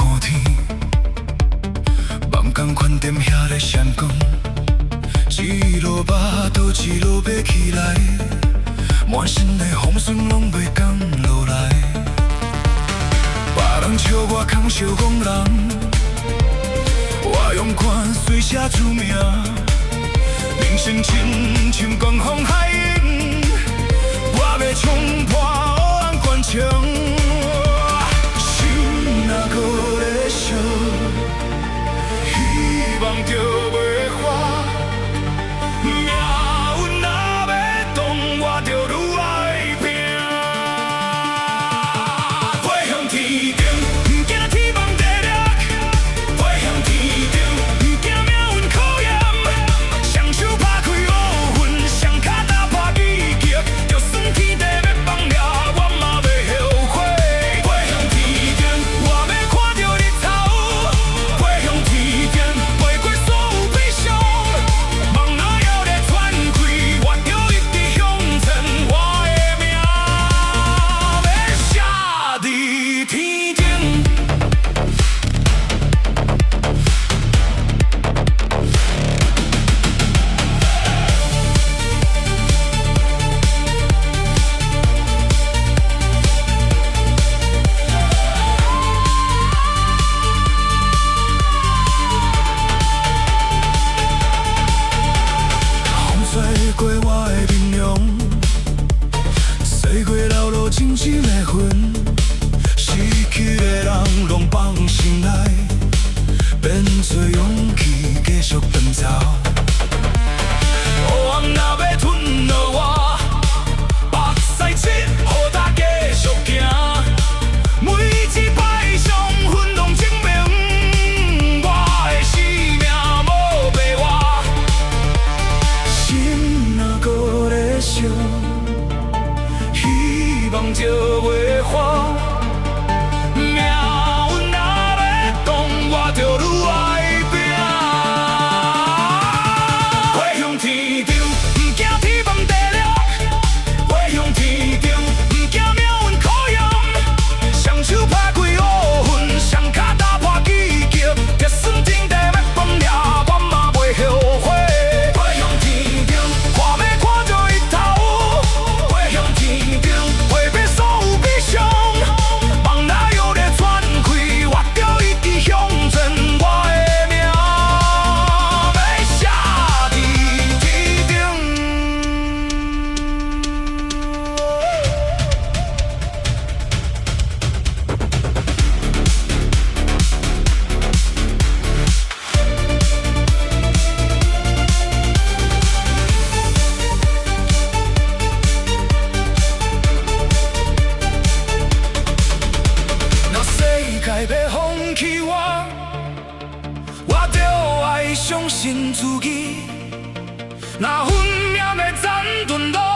看天，梦共款点遐咧闪光，一路跋倒一路爬起来，满身的风霜拢袂甘落来。别人笑我空小讲人，我勇敢随写出名，人生亲像狂风海涌，我要冲破黑暗关墙。心若搁咧烧，希望着袂花。命运若要动，我着愈爱拼。飞向天顶，不惊天崩地裂；飞向天顶，不惊命运考验。双手拍开乌云，双脚踏破奇迹，就算天地要崩裂，我嘛袂后悔。飞向天顶，我要看着日头；飞向天顶，飞过所有悲伤。梦若要咧喘气，我着一直向前，我的命要写伫天顶。风吹过我的面容，岁月流露真实的魂，失去的人拢放心来，变做勇气继续奔走。黑暗若要吞落我，目屎切，予他继续行。每一摆伤痕拢证明，我的生命无白活。心若搁咧烧，希望就袂花。命运若要动，我着愈爱拼。飞向天顶，不惊天崩地裂；飞向天顶，不惊命运考验。双手拍开乌云，双脚踏破奇迹，就算天地要崩裂，我嘛袂后悔。飞向天顶，我要看着日头；飞向天顶，挥别所有悲伤。梦若要咧喘气，我着一直向前，我的命要写伫天顶。若世界要放弃我着爱相信自己。若魂命要暂停落。